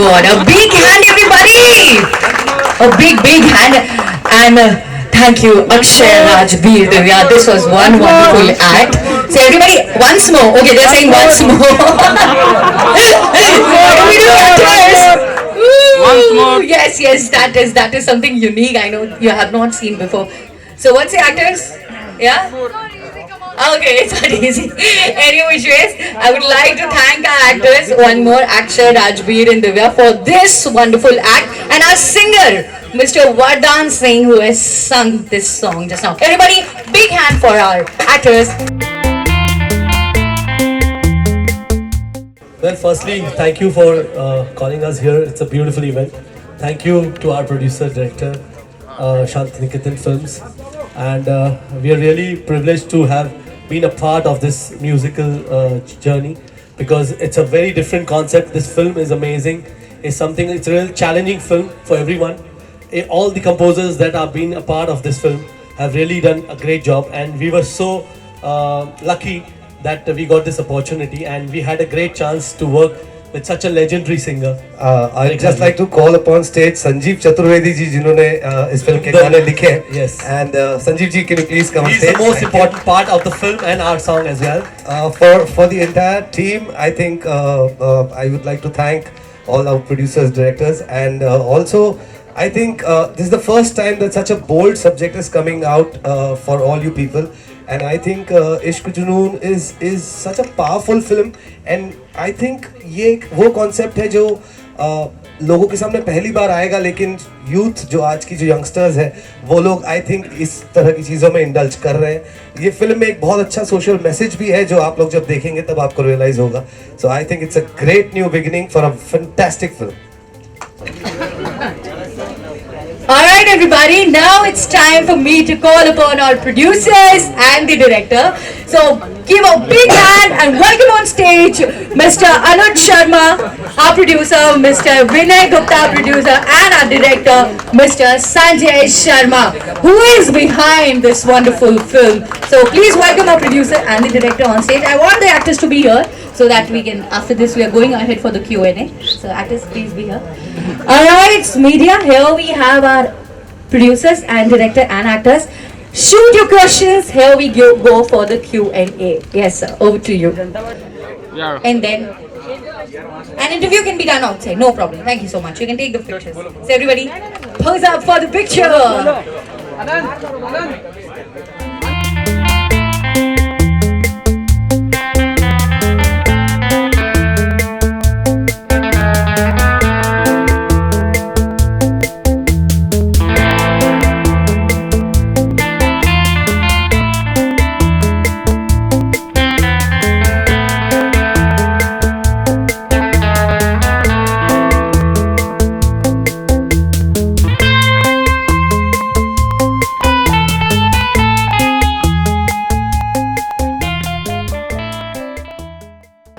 God. A big hand, everybody! A big hand. And thank you, Akshay Rajbir Divya. This was one wonderful act. So everybody, once more. Okay, they're saying once more. What do we do, actors? Once more. Yes, that is something unique. I know you have not seen before. So what's the actors? Yeah? Okay, it's not easy. Anyways, I would like to thank our actors, one more, Akshay, Rajbir and Divya, for this wonderful act, and our singer, Mr. Vardhan Singh, who has sung this song just now. Everybody, big hand for our actors. Well, firstly, thank you for calling us here. It's a beautiful event. Thank you to our producer, director, Shantiniketan Films. And we are really privileged to have been a part of this musical journey, because it's a very different concept. This film is amazing. It's a real challenging film for everyone. All the composers that have been a part of this film have really done a great job, and we were so lucky that we got this opportunity, and we had a great chance to work with such a legendary singer. I'd just like to call upon stage Sanjeev Chaturvedi ji, जिन्होंने इस film के गाने लिखे हैं. Yes. And Sanjeev ji, can you please come on He's stage? the most important part of the film and our song as well. For the entire team, I think I would like to thank all our producers, directors, and also I think this is the first time that such a bold subject is coming out for all you people. And I think Ishq Junoon is such a powerful film, and I think ये एक वो concept है जो लोगों के सामने पहली बार आएगा, लेकिन यूथ जो आज की जो यंगस्टर्स हैं वो लोग आई थिंक इस तरह की चीज़ों में इंडल्ज कर रहे हैं. ये फिल्म में एक बहुत अच्छा सोशल मैसेज भी है जो आप लोग जब देखेंगे तब आपको रियलाइज होगा. So I think it's a great new beginning for a fantastic film. Alright everybody, now it's time for me to call upon our producers and the director. So give a big hand and welcome on stage Mr. Anuj Sharma, our producer, Mr. Vinay Gupta, producer, and our director, Mr. Sanjay Sharma, who is behind this wonderful film. So please welcome our producer and the director on stage. I want the actors to be here so that we can, after this we are going ahead for the Q&A. So actors, please be here. Alright, media, here we have our producers and director and actors. Shoot your questions. Here we go for the Q&A. Yes sir, over to you. Yeah. And then an interview can be done outside, no problem. Thank you so much. You can take the pictures. So everybody, pose up for the picture.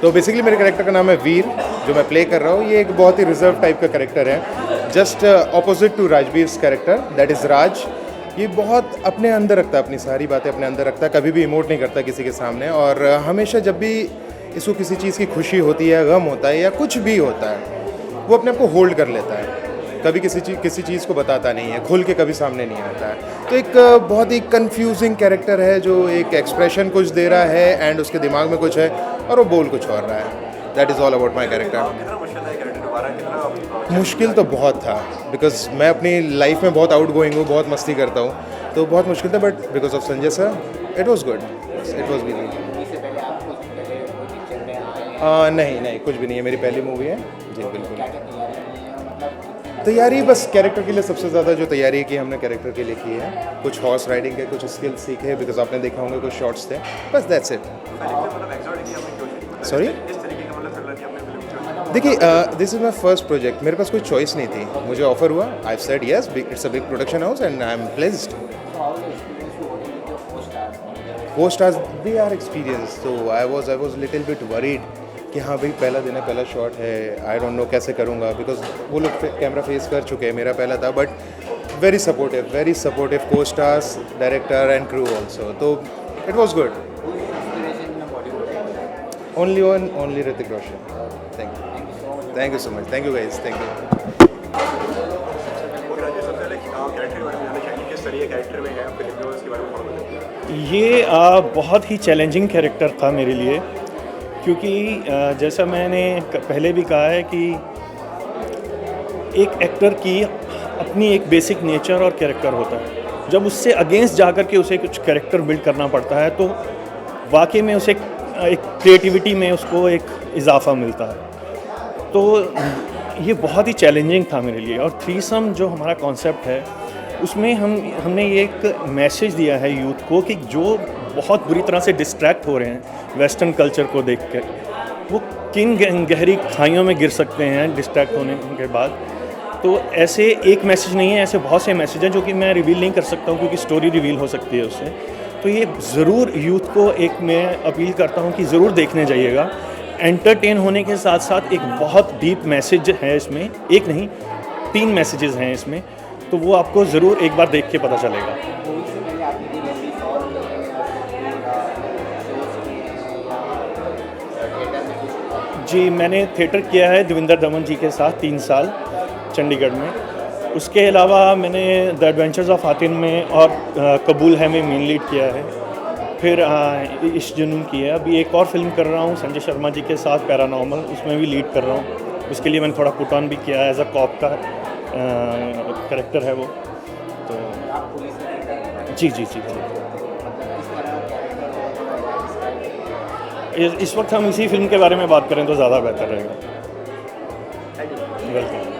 तो basically मेरे character का नाम है वीर, जो मैं play कर रहा हूँ. ये एक बहुत ही रिजर्व टाइप का कैरेक्टर है, just opposite to Rajbir's character, that is Raj. ये बहुत अपने अंदर रखता है, अपनी सारी बातें अपने अंदर रखता है, कभी भी इमोट नहीं करता किसी के सामने. और हमेशा जब भी इसको किसी चीज़ की खुशी होती है, गम होता है या कुछ भी होता है, वो अपने आप को होल्ड कर लेता है. कभी किसी चीज़ को बताता नहीं है, खुल के कभी सामने नहीं आता है. तो एक बहुत ही कंफ्यूजिंग कैरेक्टर है, जो एक एक्सप्रेशन कुछ दे रहा है एंड उसके दिमाग में कुछ है और वो बोल कुछ और रहा है. That is all about my character. मुश्किल तो बहुत था, बिकॉज मैं अपनी लाइफ में बहुत आउट गोइंग हूँ, बहुत मस्ती करता हूँ, तो बहुत मुश्किल था. But because of Sanjay sir, it was good. It was really. नहीं कुछ भी नहीं है, मेरी पहली मूवी है जी. बिल्कुल तैयारी बस कैरेक्टर के लिए सबसे ज़्यादा जो तैयारी की हमने कैरेक्टर के लिए की है. कुछ हॉर्स राइडिंग के कुछ स्किल्स सीखे, बिकॉज आपने देखा होंगे कुछ शॉर्ट्स थे, बस दैट्स इट. सॉरी, देखिए this is my first project. मेरे पास कोई चॉइस नहीं थी, मुझे ऑफर हुआ. I said yes, it's a big production house and I am placed. वो स्टार्स दे आर एक्सपीरियंस, तो I was little bit worried कि हाँ भाई पहला दिन है, पहला शॉट है, आई डोंट नो कैसे करूँगा, बिकॉज वो लोग कैमरा फेस कर चुके हैं, मेरा पहला था. But very supportive co-stars, director and crew also. तो it was good. Only Hrithik Roshan. Thank you. Thank you so much, thank you guys, thank you. ये बहुत ही चैलेंजिंग कैरेक्टर था मेरे लिए, क्योंकि जैसा मैंने पहले भी कहा है कि एक एक्टर की अपनी एक बेसिक नेचर और कैरेक्टर होता है। जब उससे अगेंस्ट जाकर के उसे कुछ कैरेक्टर बिल्ड करना पड़ता है तो वाकई में उसे एक क्रिएटिविटी में उसको एक इजाफा मिलता है। तो ये बहुत ही चैलेंजिंग था मेरे लिए। और थ्रीसम जो हमारा कॉन्सेप्ट है उसमें हमने ये एक मैसेज दिया है यूथ को कि जो बहुत बुरी तरह से डिस्ट्रैक्ट हो रहे हैं वेस्टर्न कल्चर को देख कर, वो किन गहरी खाइयों में गिर सकते हैं डिस्ट्रैक्ट होने के बाद। तो ऐसे एक मैसेज नहीं है, ऐसे बहुत से मैसेज हैं जो कि मैं रिवील नहीं कर सकता हूँ क्योंकि स्टोरी रिवील हो सकती है उससे। तो ये ज़रूर यूथ को एक मैं अपील करता हूँ कि ज़रूर देखने जाइएगा। एंटरटेन होने के साथ साथ एक बहुत डीप मैसेज है इसमें, एक नहीं 3 मैसेजेस हैं इसमें, तो वो आपको ज़रूर एक बार देख के पता चलेगा। जी, मैंने थिएटर किया है देवेंद्र दमन जी के साथ 3 साल चंडीगढ़ में। उसके अलावा मैंने द एडवेंचर्स ऑफ हातिम में और कबूल है में मेन लीड किया है। फिर इश्क जुनून की है। अभी एक और फिल्म कर रहा हूँ संजय शर्मा जी के साथ, पैरानॉर्मल, उसमें भी लीड कर रहा हूँ। उसके लिए मैंने थोड़ा पुट ऑन भी किया है, एज अ कॉप का कैरेक्टर है वो। तो जी जी जी जी इस वक्त हम इसी फिल्म के बारे में बात करें तो ज़्यादा बेहतर रहेगा। वेलकम।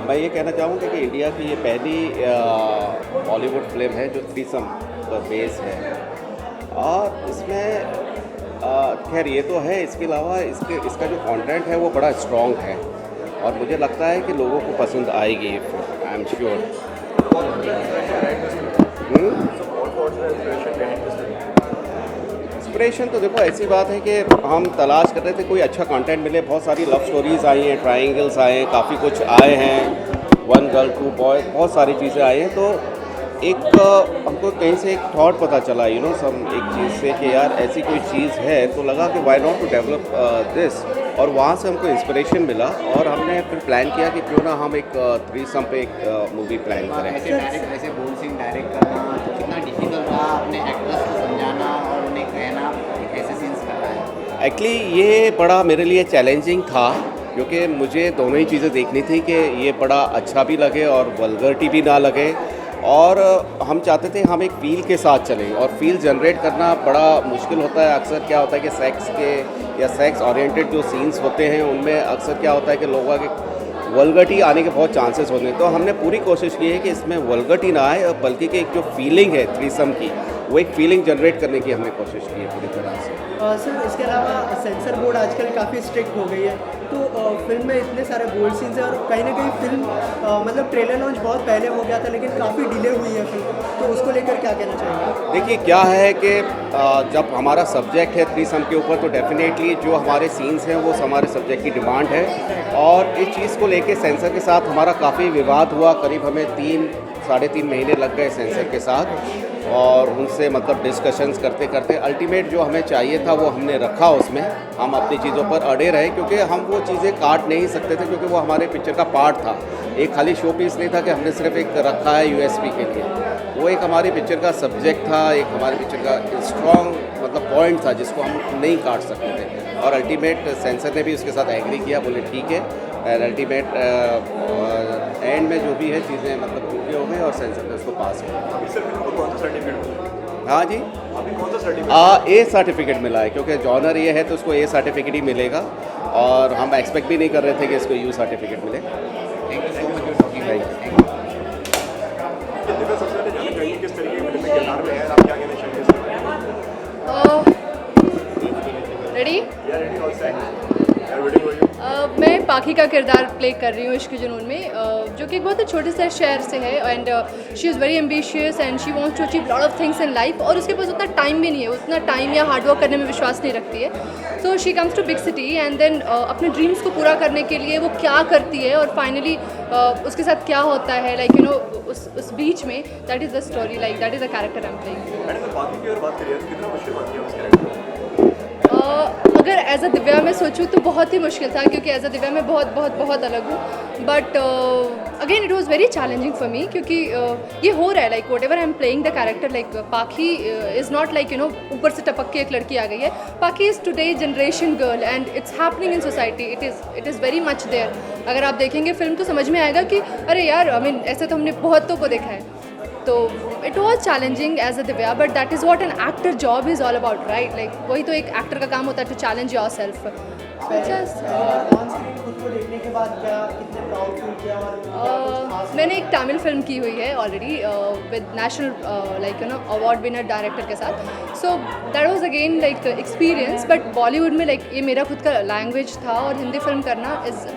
मैं ये कहना चाहूँगा कि इंडिया की ये पहली बॉलीवुड फिल्म है जो थ्रीसम पर बेस है। और इसमें खैर ये तो है, इसके अलावा इसका जो कंटेंट है वो बड़ा स्ट्रॉन्ग है और मुझे लगता है कि लोगों को पसंद आएगी ये film, I am sure. Inspiration तो देखो ऐसी बात है कि हम तलाश कर रहे थे कोई अच्छा कंटेंट मिले। बहुत सारी लव स्टोरीज़ आई हैं, ट्रायंगल्स आए हैं, काफ़ी कुछ आए हैं, 1 गर्ल 2 बॉय, बहुत सारी चीज़ें आई हैं। तो एक हमको कहीं से एक थॉट पता चला सम एक चीज़ से कि यार ऐसी कोई चीज़ है, तो लगा कि why not to develop this. और वहाँ से हमको इंस्पिरेशन मिला और हमने फिर प्लान किया कि क्यों ना हम एक थ्रीसम पे एक मूवी प्लान करें। ऐसे बोल सीन डायरेक्ट करना कितना डिफिकल्ट रहा अपने एक्टर्स को समझाना और उन्हें कहना ऐसे सीन्स करना है? एक्चुअली ये बड़ा मेरे लिए चैलेंजिंग था क्योंकि मुझे दोनों ही चीज़ें देखनी थी कि ये बड़ा अच्छा भी लगे और वल्गरिटी भी ना लगे। और हम चाहते थे हम एक फील के साथ चलें, और फील जनरेट करना बड़ा मुश्किल होता है। अक्सर क्या होता है कि सेक्स के या सेक्स ओरिएंटेड जो सीन्स होते हैं उनमें अक्सर क्या होता है कि लोगों के वल्गरिटी आने के बहुत चांसेस होते हैं। तो हमने पूरी कोशिश की है कि इसमें वल्गरिटी ना आए, बल्कि कि एक जो फीलिंग है थ्रीसम की, वो एक फीलिंग जनरेट करने की हमने कोशिश की है पूरी तरह से। सर, इसके अलावा सेंसर बोर्ड आजकल काफ़ी स्ट्रिक्ट हो गई है, तो फिल्म में इतने सारे बोल्ड सीन्स हैं और कहीं ना कहीं फिल्म मतलब ट्रेलर लॉन्च बहुत पहले हो गया था लेकिन काफ़ी डिले हुई है फिल्म, तो उसको लेकर क्या कहना चाहेंगे? देखिए क्या है कि जब हमारा सब्जेक्ट है थ्रीसम के ऊपर, तो डेफिनेटली जो हमारे सीन्स हैं वो हमारे सब्जेक्ट की डिमांड है। और इस चीज़ को लेके सेंसर के साथ हमारा काफ़ी विवाद हुआ। करीब हमें 3-3.5 महीने लग गए सेंसर के साथ, और उनसे मतलब डिस्कशंस करते करते अल्टीमेट जो हमें चाहिए था वो हमने रखा। उसमें हम अपनी चीज़ों पर अड़े रहे क्योंकि हम वो चीज़ें काट नहीं सकते थे, क्योंकि वो हमारे पिक्चर का पार्ट था। एक खाली शो पीस नहीं था कि हमने सिर्फ एक रखा है यूएसपी के लिए, वो एक हमारी पिक्चर का सब्जेक्ट था, एक हमारे पिक्चर का स्ट्रॉन्ग मतलब पॉइंट था जिसको हम नहीं काट सकते थे। और अल्टीमेट सेंसर ने भी उसके साथ एग्री किया, बोले ठीक है। और अल्टीमेट एंड में जो भी है चीज़ें मतलब पूरी हो गई और सेंसर ने उसको पास किया। हाँ जी, ए सर्टिफिकेट मिला है, क्योंकि जॉनर ये है तो उसको ए सर्टिफिकेट ही मिलेगा, और हम एक्सपेक्ट भी नहीं कर रहे थे कि इसको यू सर्टिफिकेट मिले। Thank you so much for talking. Ready? मैं पाखी का किरदार प्ले कर रही हूँ इश्क जुनून में, जो कि एक बहुत ही छोटे से शहर से है and she is very ambitious and she wants to achieve lot of things in life, और उसके पास उतना टाइम भी नहीं है, उतना टाइम या हार्डवर्क करने में विश्वास नहीं रखती है. So she comes to big city and then अपने ड्रीम्स को पूरा करने के लिए वो क्या करती है और फाइनली उसके साथ क्या होता है, लाइक यू नो उस बीच में. That is the story, like that is the character I am playing. अगर एज अ दिव्या में सोचूं तो बहुत ही मुश्किल था, क्योंकि एज अ दिव्या में बहुत अलग हूँ. But again it was very challenging for me, क्योंकि ये हो रहा है like whatever I am playing the character. Like Pakhi is not like you know ऊपर से टपक के एक लड़की आ गई है. Pakhi is today generation girl and it's happening in society. It is very much there. अगर आप देखेंगे फिल्म तो समझ में आएगा कि अरे यार आई मीन ऐसे तो हमने बहुतों को देखा है. तो it was challenging as a Divya, but that is what an actor job is all about, right. Like वही तो एक एक्टर का काम होता है, टू चैलेंज योर सेल्फ. मैंने एक तमिल फिल्म की हुई है already with national like you no award winner director के साथ. So that was again like experience, but Bollywood में लाइक ये मेरा खुद का लैंग्वेज था और हिंदी फिल्म करना is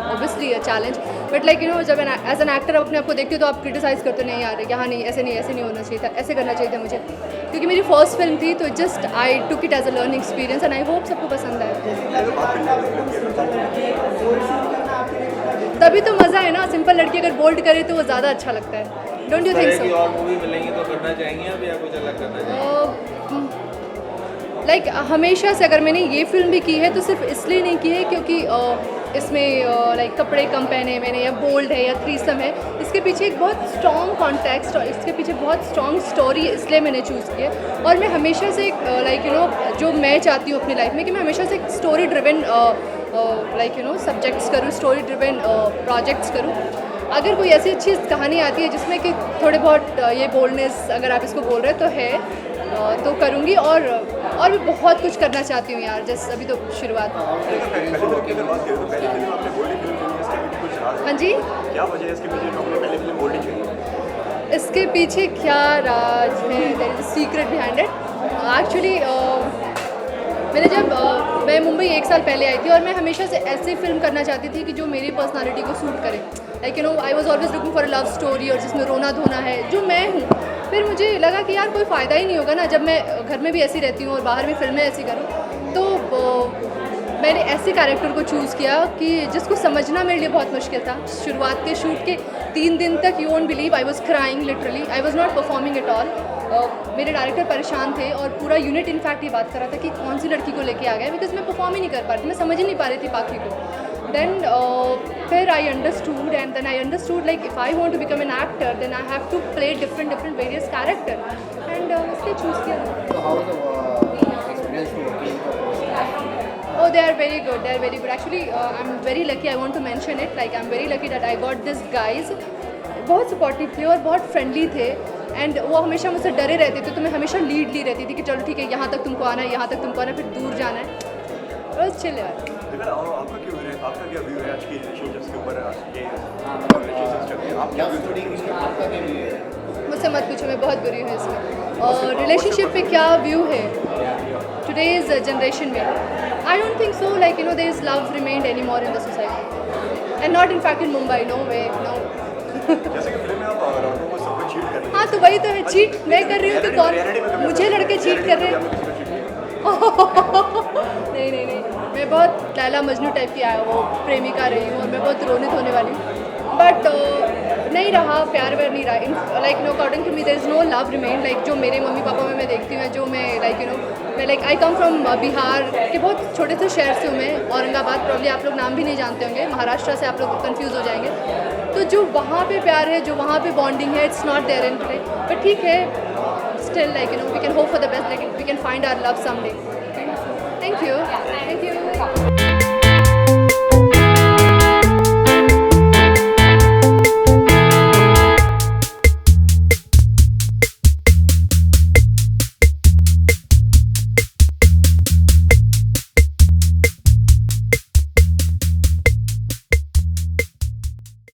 obviously a challenge. But like you no जब एज एन एक्टर अपने आप को देखते हो तो आप क्रिटिसाइज़ करते हो, नहीं यार यहाँ नहीं, ऐसे नहीं होना चाहिए था, ऐसे करना चाहिए था मुझे, क्योंकि मेरी फर्स्ट फिल्म थी. तो just I took it as a learning experience and I hope सबको पसंद आए. तभी तो मज़ा है ना. सिंपल लड़की अगर बोल्ड करे तो वो ज़्यादा अच्छा लगता है. Don't you think so? और मूवी मिलेंगी तो करना चाहेंगे अब या कुछ अलग करना चाहेंगे? लाइक हमेशा से अगर मैंने ये फिल्म भी की है तो सिर्फ इसलिए नहीं की है क्योंकि इसमें लाइक कपड़े कम पहने मैंने, या बोल्ड है, या थ्रीसम है. इसके पीछे एक बहुत स्ट्रॉन्ग कॉन्टेक्स्ट और इसके पीछे बहुत स्ट्रॉन्ग स्टोरी है, इसलिए मैंने चूज़ किया. और मैं हमेशा से लाइक यू नो जो मैं चाहती हूँ अपनी लाइफ में कि मैं हमेशा से एक story driven like you no subjects करूँ, स्टोरी ड्रिवन प्रोजेक्ट्स करूँ. अगर कोई ऐसी अच्छी कहानी आती है जिसमें कि थोड़े बहुत ये बोल्डनेस अगर आप इसको बोल रहे तो है, तो करूँगी. और भी बहुत कुछ करना चाहती हूँ यार, जैसे अभी तो शुरुआत. हाँ जी, क्या वजह है इसके पीछे आपने पहले फिल्म बोल्ड चुनी? इसके पीछे क्या राज है, there is a secret behind it. Actually मैंने जब मैं मुंबई 1 साल पहले आई थी और मैं हमेशा से ऐसी फिल्म करना चाहती थी कि जो मेरी पर्सनालिटी को सूट करे. Like you no I was always looking for a love story और जिसमें रोना धोना है, जो मैं हूँ. फिर मुझे लगा कि यार कोई फ़ायदा ही नहीं होगा ना जब मैं घर में भी ऐसी रहती हूँ और बाहर भी फिल्में ऐसी करूँ. तो मैंने ऐसे कैरेक्टर को चूज़ किया कि जिसको समझना मेरे लिए बहुत मुश्किल था. शुरुआत के शूट के 3 दिन तक you won't believe I was crying literally. I was not performing at all. मेरे डायरेक्टर परेशान थे और पूरा यूनिट इनफैक्ट ये बात कर रहा था कि कौन सी लड़की को लेके आ गया, बिकॉज मैं परफॉर्म ही नहीं कर पा रही थी, मैं समझ ही नहीं पा रही थी पाखी को. देन फिर I understood and then I understood like if I want to become an actor then I have to play different various character and इसलिए चूज़ किया. Oh, they are very good. They are very good. Actually, I'm very lucky. I want to mention it. Like, I'm very lucky that I got these guys. बहुत supportive थे और बहुत friendly थे and वो हमेशा मुझसे डरे रहते थे. तो मैं हमेशा लीड ली रहती थी कि चलो ठीक है, यहाँ तक तुमको आना है, यहाँ तक तुमको आना है, फिर दूर जाना है. बस चिल यार. आपका क्या व्यू है आज की रिलेशनशिप्स के ऊपर? आपका क्या व्यू है? मुझसे मत पूछो, मैं बहुत बुरी हूँ इसमें. और रिलेशनशिप पे क्या व्यू है टुडेज जनरेशन में? I don't think so. Like you know, there is love remained anymore in the society, and not in fact in Mumbai. No way, no. जैसे कि फिल्म में आप लड़कों को सब कुछ चीट कर रही हैं. हाँ तो वही तो है, चीट मैं कर रही हूँ तो कौन? मुझे लड़के चीट कर रहे हैं? नहीं, मैं बहुत लैला मजनू टाइप की आया वो प्रेमिका रही हूँ और मैं बहुत रोनित होने वाली हूँ. बट नहीं रहा, प्यार व्यार नहीं रहा. Like no according to me there is no love remain. Like जो मेरे मम्मी पापा में मैं देखती हूँ, जो मैं लाइक यू नो मैं like I come from Bihar के बहुत छोटे से शहर से हूँ मैं, औरंगाबाद. प्रॉब्ली आप लोग नाम भी नहीं जानते होंगे, महाराष्ट्र से आप लोग कंफ्यूज हो जाएंगे. तो जो वहाँ पे प्यार है, जो वहाँ पे बॉन्डिंग है, it's not there in today. But ठीक है, still like you know we can hope for the best, like we can find our love someday. Thank you.